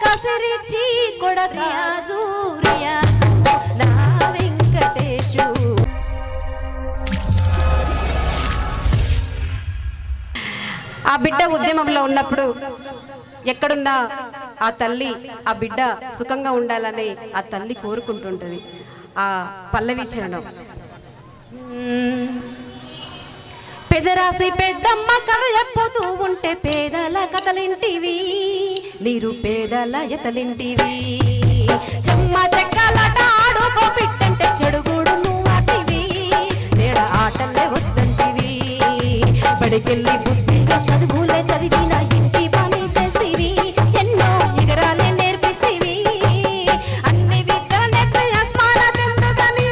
కసిరిచి కొడతాజు రియాజు నా వెంకటేశు. ఆ బిడ్డ ఉద్యమంలో ఉన్నప్పుడు ఎక్కడున్నా ఆ తల్లి ఆ బిడ్డ సుఖంగా ఉండాలని ఆ తల్లి కోరుకుంటుంటది. ఆ పల్లవి చరణం. పెదరాసి పెద్దమ్మ కథ చెప్పుతూ ఉంటే పేదల కథలింటివి, నీరు పేదల ఎతలింటివి. చెమ్మ చెక్కలట ఆడుకో బిడ్డంటే చెడుగుడు నువ్వాటివి, తేడా ఆటలే వద్దంటివి. బడికెళ్ళి బుద్ధిగా చదువులే చదివిన ఇంటి పని చేస్తీవి, ఎన్నో ఎగరాలే నేర్పిస్తీవి. అన్ని విద్యలు నేర్పి అస్మానతెందుకని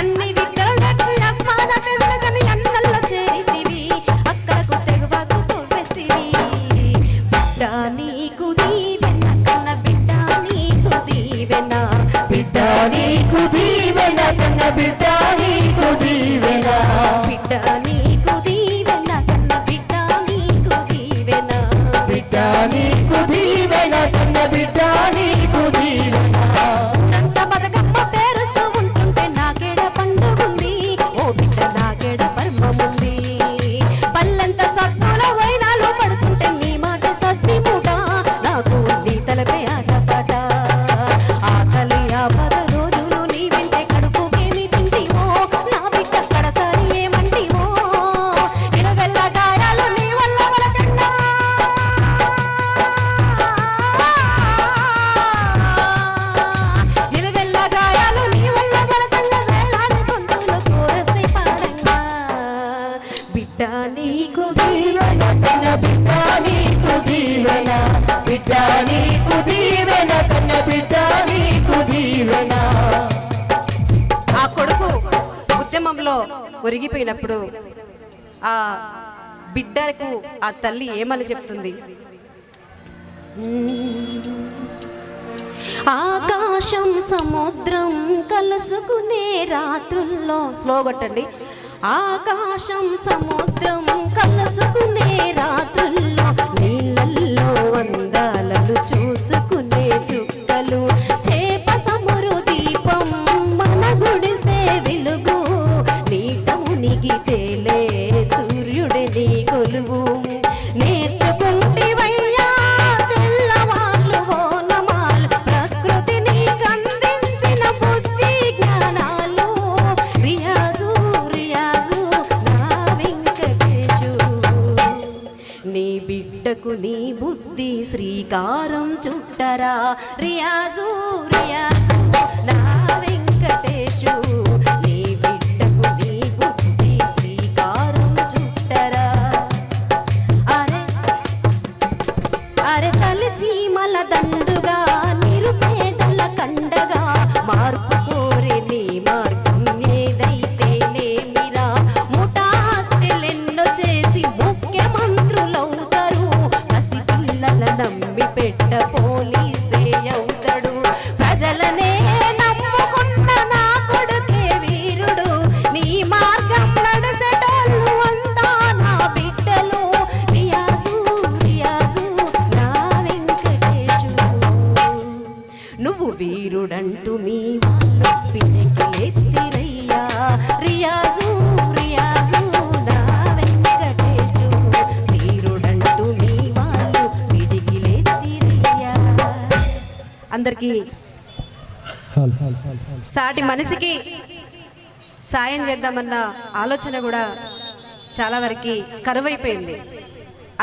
అన్ని విద్యలు నేర్చి అస్మానతెందుకని అన్నల్లో చేరితివి, అక్కలకు తెగువకు తోపేస్తీవి. బిడ్డ నీకు దీవెన కన్న బిడ్డ నీకు దీవెన, బిడ్డ నీకు దీవెన కన్న బిడ్డ నీకు దీవెన, బిడ్డ నీకు దీవెన కన్న బిడ్డ నీకు దీవెన, బిడ్డ నీకు దీవెన కన్న బిడ్డ నీకు దీవెన. అంత బతుకమ్మ పేరుస్తూ ఉంటుంటే నాకేడ పండుగుంది, ఓ బిడ్డ నాకేడ పర్మముంది. పల్లెంత సత్తుల వైనాలు పడుతుంటే నీ మాట సత్తి మూట, నాకు నీ తలపై ఆటపాట. ఆకలి ఆపద రోజులు నీ వెంటే కడుపుకేమి తింటివో, నా బిడ్డ కడసారి ఏమంటివో. ఇరవెల్ల గాయాలు నీ వల్ల వలకన్నా, నిలవెల్ల గాయాలు నీ వల్ల వలకన్నా, వేలాది గొంతులు కోరసై పాడంగా. బిడ్డ నీకు దీవెన కన్న బిడ్డ నీకు దీవెన, బిడ్డ నీకు దీవెన కన్న బిడ్డ నీకు దీవెన. ఆ కొడుకు ఉద్యమంలో ఒరిగిపోయినప్పుడు ఆ బిడ్డకు ఆ తల్లి ఏమని చెప్తుంది? ఆకాశం సముద్రం కలుసుకునే రాత్రుల్లో, స్లో కొట్టండి. ఆకాశం సముద్రం కలుసుకునే రాత్రుల్లో, నీళ్ళల్లో అందాలను చూసుకునే చుక్కలు, చేప సమురు దీపం మన గుడిసే వెలుగు, నీట మునిగి తేలే సూర్యుడి నీ కొలువు. నేర్చుకుంటివయ్యా తెల్లవాళ్ళు ఓనమాలు, ప్రకృతి నీకందించిన బుద్ధి జ్ఞానాలు. రియాజు రియాజు నా వెంకటేశు, నీ బిడ్డకు నీ బుద్ధి శ్రీకారం చుట్టరా. రియాజు రియాజు నా వెంకటేశు, నీ బిడ్డకు నీ బుద్ధి శ్రీకారం చుట్టరా. అరే అరే సలిచీమల దండుగా నిరుపేదల కండగా, మార్పు కోరే నీ మార్గం ఏదైతేనేమిరా. ముఠాత్తెలెన్నో చేసి ముఖ్యమంత్రులవుతారు, పసిపిల్లల నమ్మి పెట్ట పోలీసే అవుతాడు. ప్రజలనే నమ్ముకున్న నా కొడుకే వీరుడు, నీ మార్గం నడిసేటోళ్ళు అంతా నా బిడ్డలు. రియాజు రియాజు నా వెంకటేశు, నువ్వు వీరుడంటూ మీ వాళ్ళు పిడికిలెత్తిరయ్యా. రియాజు రియాజు నా వెంకటేశు, వీరుడంటూ మీ వాళ్ళు పిడికిలెత్తిరయ్యా. అందరికీ సాటి మనిషికి సాయం చేద్దామన్న ఆలోచన కూడా చాలా వరకు కరువైపోయింది.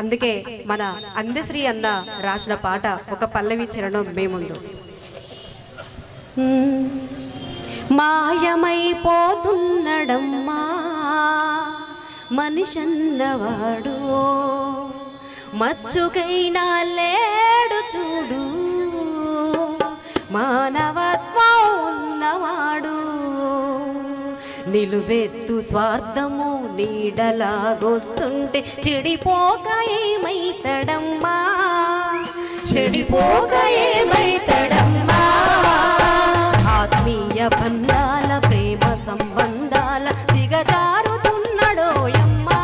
అందుకే మన అందశ్రీ అన్న రాసిన పాట ఒక పల్లవి చరణం మేముందు. మాయమైపోతున్నడమ్మా మనిషన్నవాడు, మచ్చుకైనా లేడు చూడు, మానవత్వం ఉన్నవాడు. నిలువెత్తు స్వార్థము నీడలాగొస్తుంటే చెడిపోక ఏమైతడమ్మా, చెడిపోక ఏమైతడమ్మా. ఆత్మీయ బంధాల ప్రేమ సంబంధాల దిగజారుతున్నాడోయమ్మా.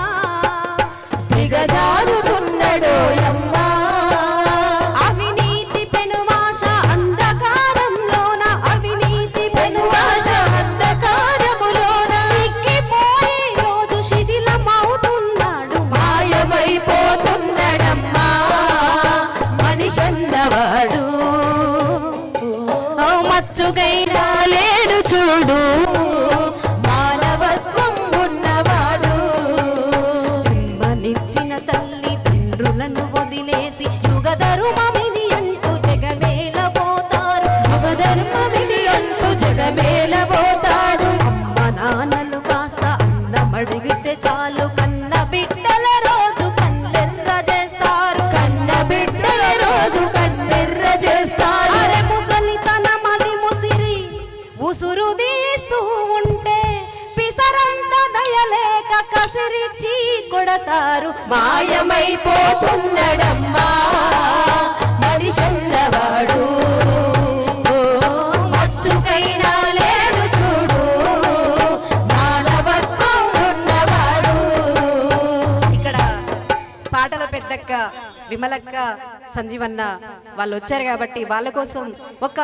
మచ్చుకైనా లేడు చూడు మానవత్వం ఉన్నవాడు. జన్మనిచ్చిన తల్లిదండ్రులను వదిలేసి యుగధర్మమిది అంటూ జగమేలబోతారు. యుగధర్మమిది అంటూ జగమేలబోతాడు. అమ్మ నాన్నలు కాస్త అన్నమడిగితే చాలు కన్న బిడ్డల రోజు కన్నెర్ర చేస్తారు. కన్న బిడ్డల రోజు కన్నెర్ర చేస్తారు. అరే ముసలితనమది ముసిరి ఉసురు తీస్తూ ఉంటే పిసరంత దయలేక కసిరిచ్చి కొడతారు. మాయమైపోతున్నడమ్మా మనిషన్నవాడు. ఓ మచ్చుకైనా లేడు చూడు మానవత్వం ఉన్నవాడు. ఇక్కడ పాటల పెద్దక్క విమలక్క సంజీవన్న వాళ్ళు వచ్చారు కాబట్టి వాళ్ళ కోసం ఒక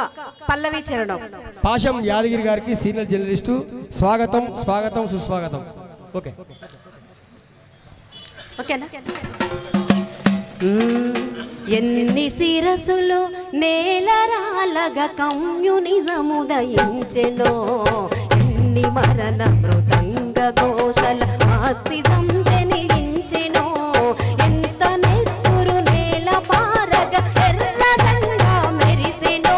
పల్లవి చరణం. పాశం యాదగిరి గారికి సీనియర్ జర్నలిస్టు స్వాగతం స్వాగతం సుస్వాగతం. ఓకే ఓకేనా? ఎన్ని శిరసులు నేలరాలగా కమ్యూనిజము దయించెనో, ఎన్ని మరణ మృదంగ ఘోషల మార్క్సిజం జనించెనో, ఎంత నెత్తురు నేల పారగ ఎర్రదండ మెరిసెనో,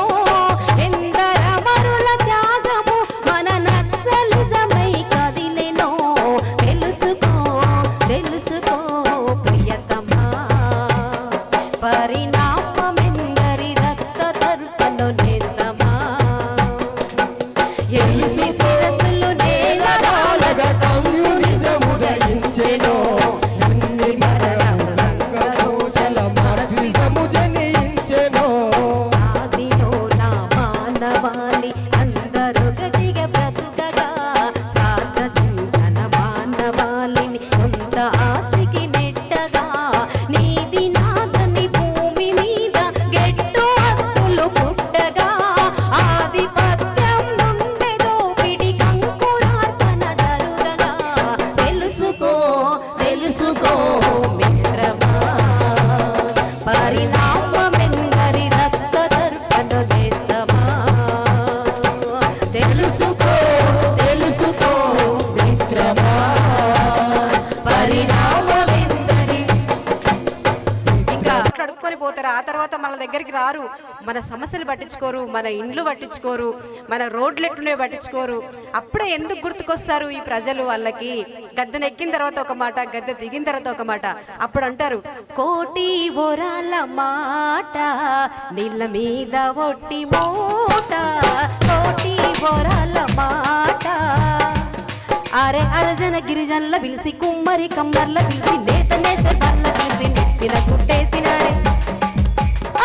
ఎందర మరుల త్యాగము మన నక్సలిజమై కదిలెనో. తెలుసుకో తెలుసుకో ప్రియతమా పరిణామమెందరి రక్త తర్పణలో నేస్తమా. ఎన్ని శిరస్సులు నేలరాలగా కమ్యూనిజము దయించెనో, ఎన్ని మరణ మృదంగ ఘోషల మార్క్సిజము జనించెనో. ఆదిలో నా మానవాళి అందరూ గట్టిగా బ్రతుకగా, సాధ చింతన మానవాళిని కొంత ఆస్తికి నెట్టగా, నీది నాదని భూమి మీద గెట్టు హద్దులు పుట్టగా, ఆధిపత్యం నుండెదో పిడి కంకురార్పణ జరుగగా. తెలుసుకో తెలుసుకో మిత్రమా పరిణామమెందరి రక్త తర్పణ నేస్తమా. తెలుసుకో తెలుసుకో మిత్రమా పరిణామమెందరి. ఇంకా అడుక్కొని పోతారు, ఆ తర్వాత మన దగ్గరికి రారు, మన సమస్యలు పట్టించుకోరు, మన ఇండ్లు పట్టించుకోరు, మన రోడ్లు ఎట్లునే పట్టించుకోరు. అప్పుడే ఎందుకు గుర్తుకొస్తారు ఈ ప్రజలు? వాళ్ళకి గద్దెను ఎక్కిన తర్వాత ఒక మాట, గద్దె దిగిన తర్వాత ఒక మాట. అప్పుడు అంటారు కోటి ఓరాల మాట నీళ్ళ మీద ఒట్టి మూట, కోటి ఓరాల మాట. అరే అరజన గిరిజనుల పిలిచి కుమ్మరి కమ్మర్ల పిలిచి నేత నేసే బల్ల పిలిచి నెత్తిన కుట్టేసినాడే.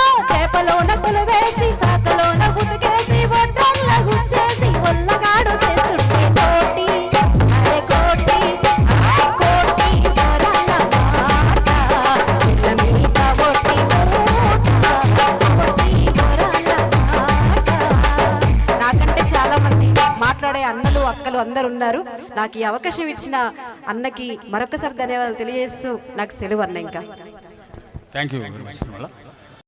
ఆ చేపలోన పులు వేసి సాకలోన ఉతికేసి ఒడ్డల్ల గుచ్చేసి ఒల్లగాడు చేస్తుంటే కోటి అరే కోటి కోటి వరాల మాట నీళ్ళ మీద ఒట్టి మూట, కోటి వరాల మాట. నాకంటే చాలా మంది మాట్లాడే అన్నలు అక్కలు అందరు ఉన్నారు. నాకు ఈ అవకాశం ఇచ్చిన అన్నకి మరొకసారి ధన్యవాదాలు తెలియజేస్తూ నాకు సెలవు అన్న. ఇంకా థ్యాంక్ యూ వెరీ మచ్.